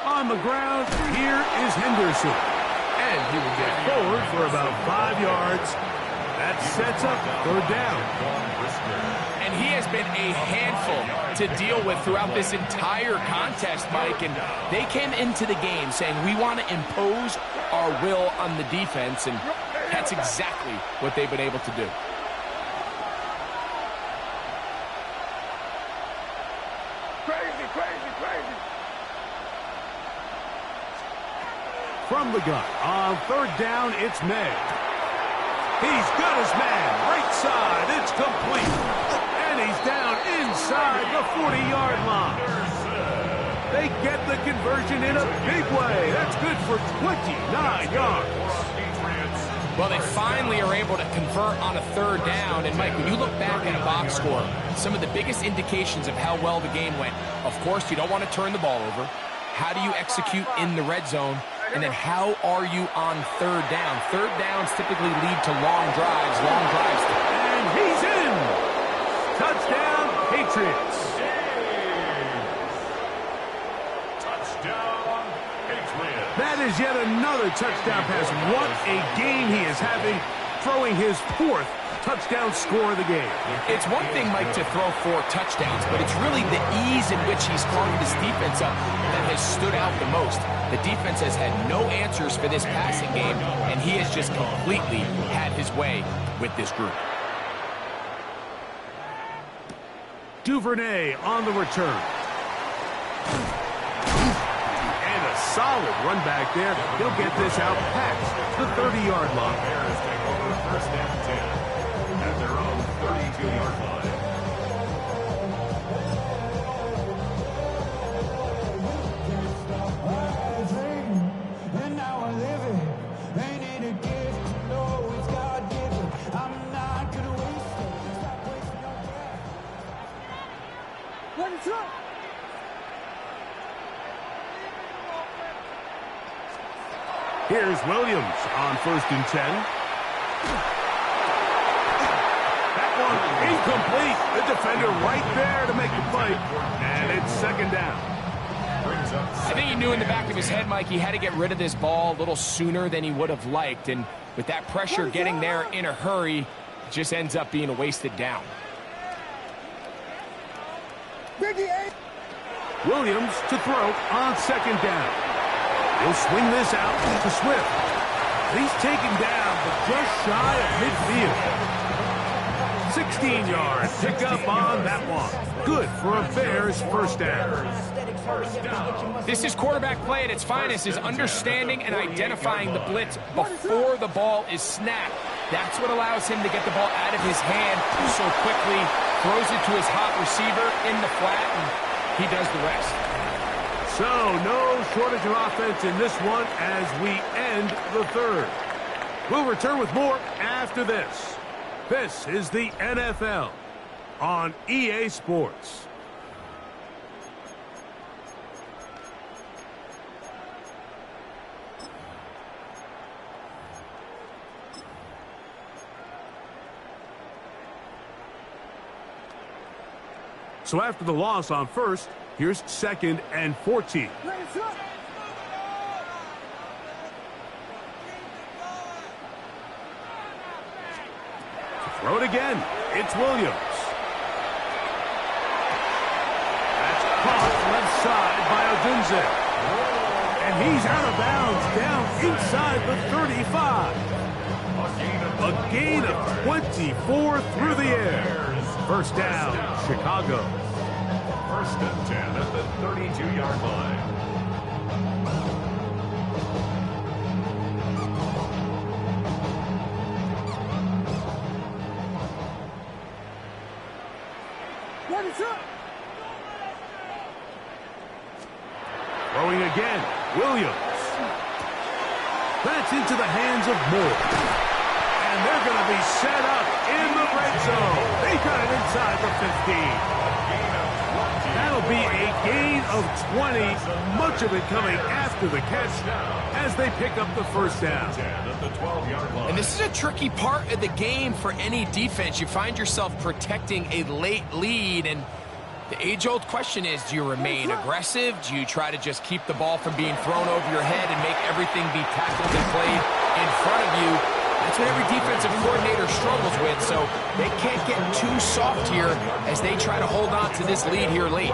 On the ground, here is Henderson. And he will get forward for about 5 yards. That sets up 3rd down. And he has been a handful to deal with throughout this entire contest, Mike. And they came into the game saying, we want to impose our will on the defense. And that's exactly what they've been able to do. Crazy. From the gun, on 3rd down, it's May. He's got his man, right side, it's complete. And he's down inside the 40-yard line. They get the conversion in a big way. That's good for 29 yards. Well, they finally are able to convert on a 3rd down. And, Mike, when you look back at a box score, some of the biggest indications of how well the game went, of course, you don't want to turn the ball over. How do you execute in the red zone? And then how are you on 3rd down? 3rd downs typically lead to long drives. And he's in! Touchdown, Patriots. Touchdown, Patriots. That is yet another touchdown pass. What a game he is having, throwing his 4th touchdown score of the game. It's one thing, Mike, to throw 4 touchdowns, but it's really the ease in which he's carved this defense up that has stood out the most. The defense has had no answers for this passing game, and he has just completely had his way with this group. Duvernay on the return. And a solid run back there. He'll get this out past the 30-yard line. Bears take over 1st and 10 at their own 32-yard line. Here's Williams on 1st and 10. That one incomplete. The defender right there to make the play. And it's 2nd down. I think he knew in the back of his head, Mike, he had to get rid of this ball a little sooner than he would have liked. And with that pressure getting there in a hurry, it just ends up being a wasted down. Williams to throw on 2nd down. He'll swing this out to Swift. He's taken down, but just shy of midfield. 16 yards. Pick up on that one. Good for a Bears 1st down. This is quarterback play at its finest, is understanding and identifying the blitz before the ball is snapped. That's what allows him to get the ball out of his hand so quickly, throws it to his hot receiver in the flat, and he does the rest. So, no shortage of offense in this one as we end the 3rd. We'll return with more after this. This is the NFL on EA Sports. So after the loss on 1st, here's 2nd and 14. Throw it again. It's Williams. That's caught left side by Odunze. And he's out of bounds down inside the 35. A gain of 24 through the air. First down, Chicago. First and 10 at the 32-yard line. Throwing again, Williams. That's into the hands of Moore. And they're going to be set up in the red zone. They got it inside the 15. That'll be a gain of 20. Much of it coming after the catch as they pick up the first down. And this is a tricky part of the game for any defense. You find yourself protecting a late lead, and the age-old question is, do you remain aggressive? Do you try to just keep the ball from being thrown over your head and make everything be tackled and played in front of you? That's what every defensive coordinator struggles with, so they can't get too soft here as they try to hold on to this lead here late.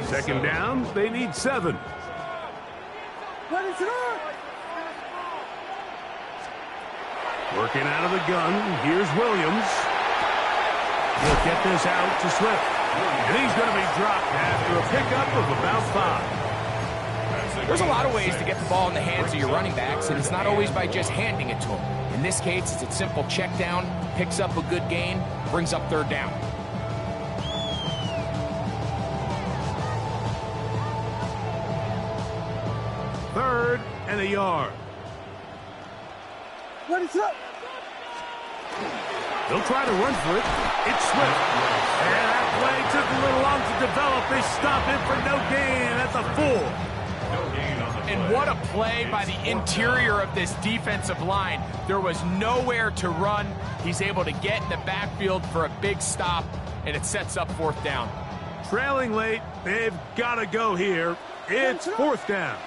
Second down, they need 7. Working out of the gun, here's Williams. He'll get this out to Swift. And he's going to be dropped after a pickup of about 5. There's a lot of ways to get the ball in the hands of your running backs, and it's not always by just handing it to them. In this case, it's a simple check down, picks up a good gain, brings up third down. Third and a yard. What is up? They'll try to run for it. It's Swift. And that play took a little long to develop. They stop it for no gain at the 4. And what a play by the interior of this defensive line. There was nowhere to run. He's able to get in the backfield for a big stop, and it sets up fourth down. Trailing late, they've got to go here. It's fourth down.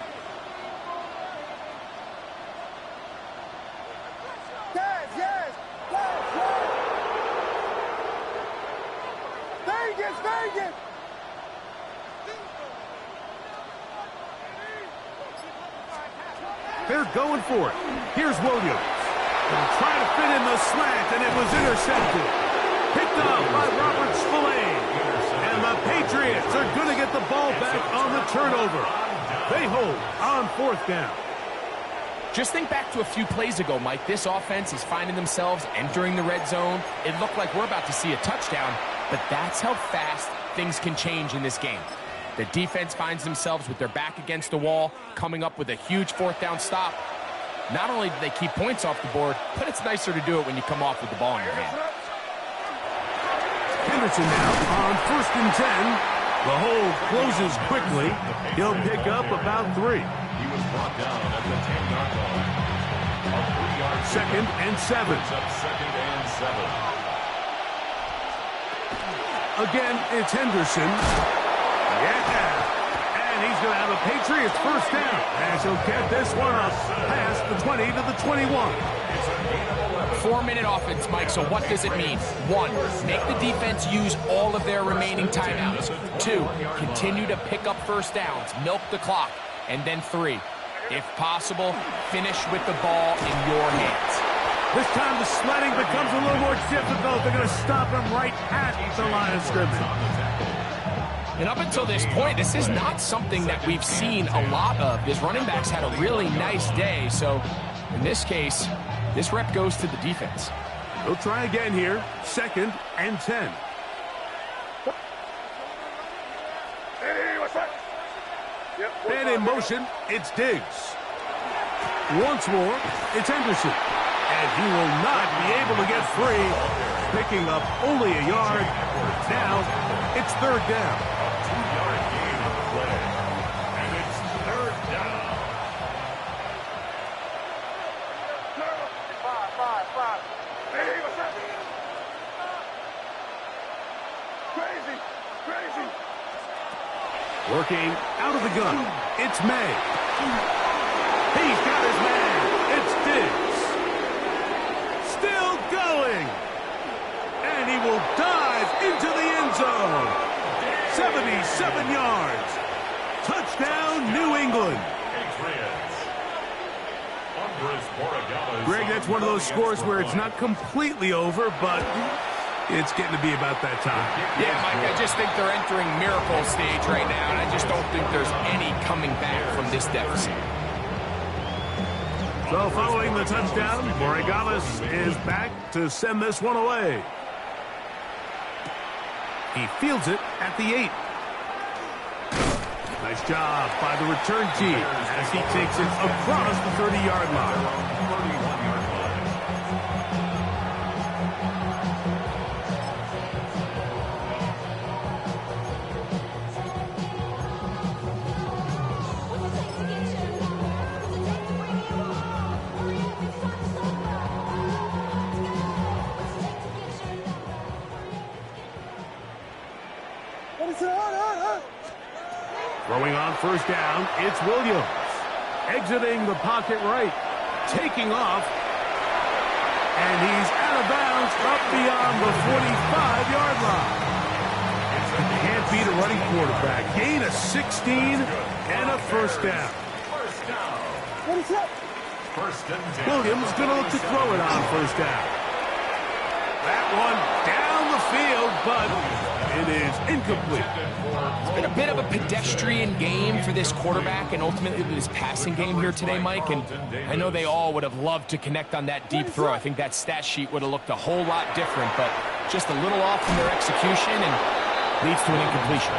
Vegas! They're going for it. Here's Williams. They'll try to fit in the slant, and it was intercepted. Picked up by Robert Spillane. And the Patriots are going to get the ball back on the turnover. They hold on fourth down. Just think back to a few plays ago, Mike. This offense is finding themselves entering the red zone. It looked like we're about to see a touchdown, but that's how fast things can change in this game. The defense finds themselves with their back against the wall, coming up with a huge fourth down stop. Not only do they keep points off the board, but it's nicer to do it when you come off with the ball in your hand. Henderson now on first and 10. The hold closes quickly. He'll pick up about 3. He was brought down at the 10-yard line. A 3-yard second and 7. Second and 7. Again, it's Henderson. Yeah. And he's going to have a Patriots first down as he'll get this one up past the 20 to the 21. 4-minute offense, Mike, so what does it mean? 1, make the defense use all of their remaining timeouts. 2, continue to pick up first downs, milk the clock. And then 3, if possible, finish with the ball in your hands. This time the sledding becomes a little more difficult. They're going to stop him right at the line of scrimmage. And up until this point, this is not something that we've seen a lot of. His running backs had a really nice day, so in this case, this rep goes to the defense. They'll try again here, second and 10. And in motion, it's Diggs. Once more, it's Henderson. And he will not be able to get free, picking up only a yard. Now, it's third down. A 2-yard gain on the play. And it's third down. Five. Hey, what's up? Crazy. Working out of the gun, it's May. He's got his man. It's Diggs. Still going. And he will dive into the end zone. 77 yards. Touchdown, New England. Patriots. On Greg, that's one of those scores where it's not completely over, but it's getting to be about that time. Yeah, Mike, I just think they're entering miracle stage right now, and I just don't think there's any coming back from this deficit. So following the touchdown, Borregales is back to send this one away. He fields it at the 8. Nice job by the return team as he takes it across the 30-yard line. Throwing on first down, it's Williams. Exiting the pocket right. Taking off. And he's out of bounds up beyond the 45-yard line. Can't beat a running quarterback. Gain of 16 and a first down. Williams going to look to throw it on first down. That one down the field, but it is incomplete. It's been a bit of a pedestrian game for this quarterback and ultimately this passing game here today, Mike. And I know they all would have loved to connect on that deep throw. I think that stat sheet would have looked a whole lot different, but just a little off in their execution and leads to an incompletion.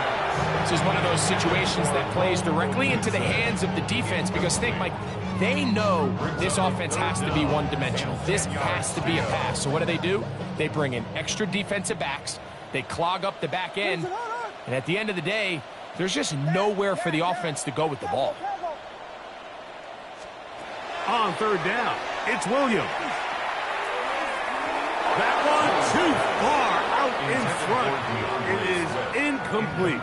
This is one of those situations that plays directly into the hands of the defense because think, Mike, they know this offense has to be one-dimensional. This has to be a pass. So what do? They bring in extra defensive backs. They clog up the back end. And at the end of the day, there's just nowhere for the offense to go with the ball. On third down, it's Williams. That one too far out in front. It is incomplete.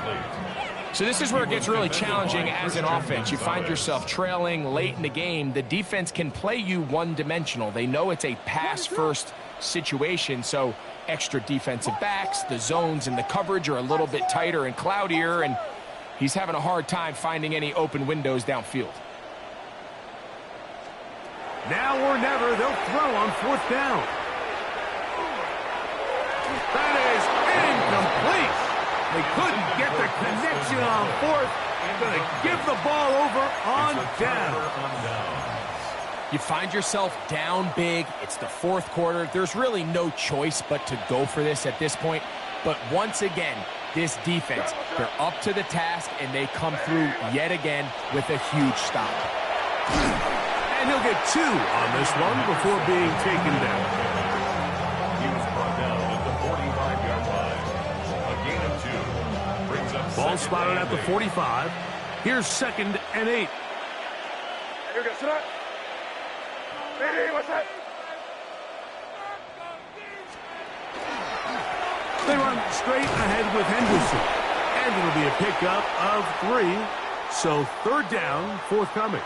So this is where it gets really challenging as an offense. You find yourself trailing late in the game. The defense can play you one-dimensional. They know it's a pass-first situation, so extra defensive backs, the zones and the coverage are a little bit tighter and cloudier, and he's having a hard time finding any open windows downfield. Now or never, they'll throw on fourth down. That is incomplete. They couldn't get the connection on fourth. Going to give the ball over on down. You find yourself down big. It's the fourth quarter. There's really no choice but to go for this at this point. But once again, this defense, they're up to the task, and they come through yet again with a huge stop. And he'll get 2 on this one before being taken down. He was brought down at the 45-yard line. A gain of 2 brings up Ball spotted at the 45. Here's 2nd and 8. Here we go, sit up. Hey, what's that? They run straight ahead with Henderson. And it'll be a pickup of 3. So third down, forthcoming.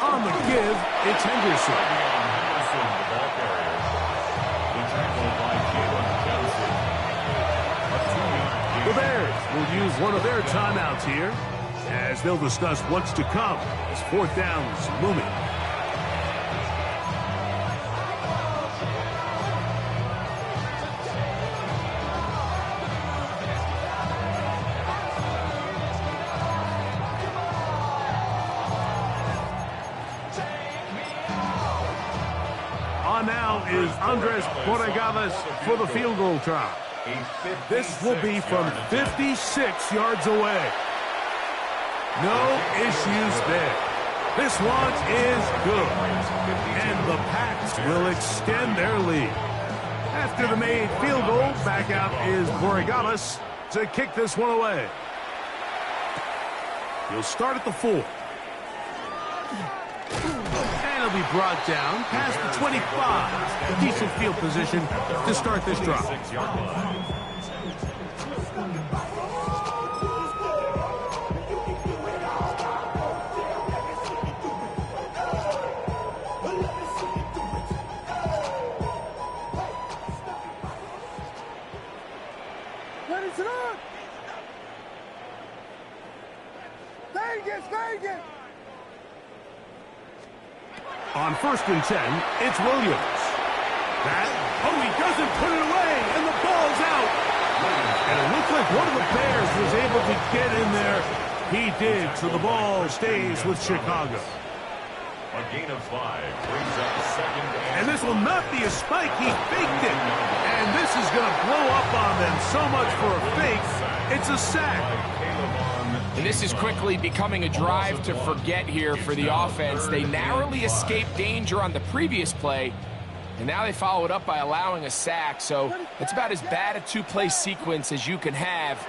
On the give, it's Henderson. the ball carrier. The tackle by Jalen Johnson. The Bears will use one of their timeouts here as they'll discuss what's to come as fourth down's looming. On now is Andres Borregales for the field goal try. This will be from 56 yards away. No issues there. This one is good. And the Pats will extend their lead. After the made field goal, back out is Borregales to kick this one away. He'll start at the 4. And he'll be brought down past the 25. Decent field position to start this drive. on 1st and 10, it's Williams. He doesn't put it away, and the ball's out. And it looked like one of the Bears was able to get in there. He did, so the ball stays with Chicago. A gain of 5 brings up 2nd and this will not be a spike. He faked it. And this is going to blow up on them. So much for a fake. It's a sack. And this is quickly becoming a drive to forget here for the offense. They narrowly escaped danger on the previous play, and now they follow it up by allowing a sack. So it's about as bad a two-play sequence as you can have,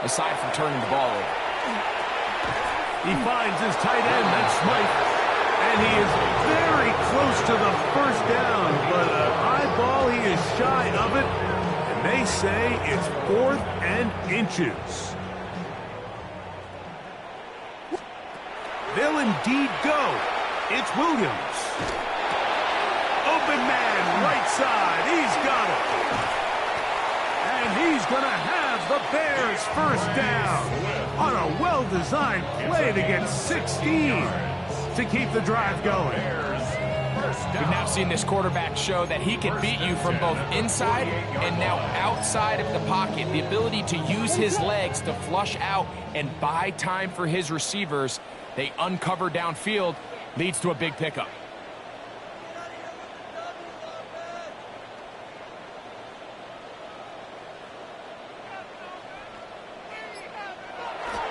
aside from turning the ball over. He finds his tight end, that's Smythe, and he is very close to the 1st down, but an high ball, he is shy of it, and they say it's 4th and inches. They'll indeed go. It's Williams. Open man, right side. He's got it. And he's going to have the Bears 1st down on a well-designed play to get 16 to keep the drive going. We've now seen this quarterback show that he can beat you from both inside and now outside of the pocket. The ability to use his legs to flush out and buy time for his receivers. They uncover downfield, leads to a big pickup.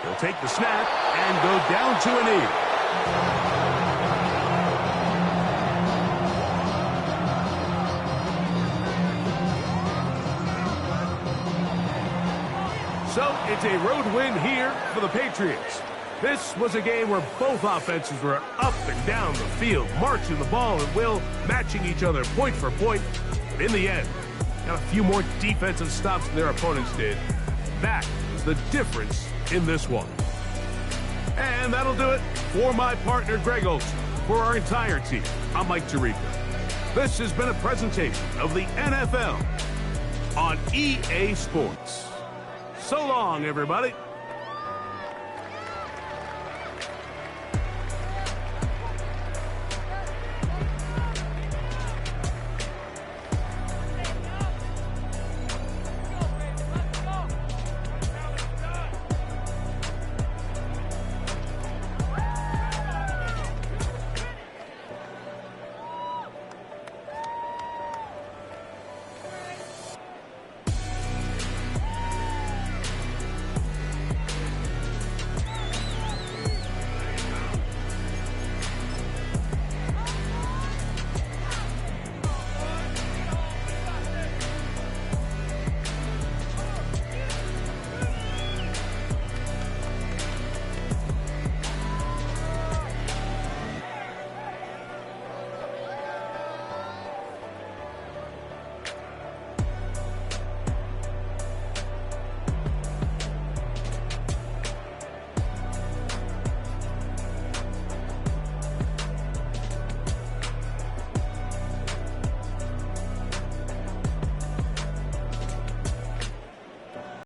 He'll take the snap and go down to a knee. So it's a road win here for the Patriots. This was a game where both offenses were up and down the field, marching the ball at will, matching each other point for point. But in the end, got a few more defensive stops than their opponents did. That was the difference in this one. And that'll do it for my partner, Greg Olson. For our entire team, I'm Mike Tirico. This has been a presentation of the NFL on EA Sports. So long, everybody.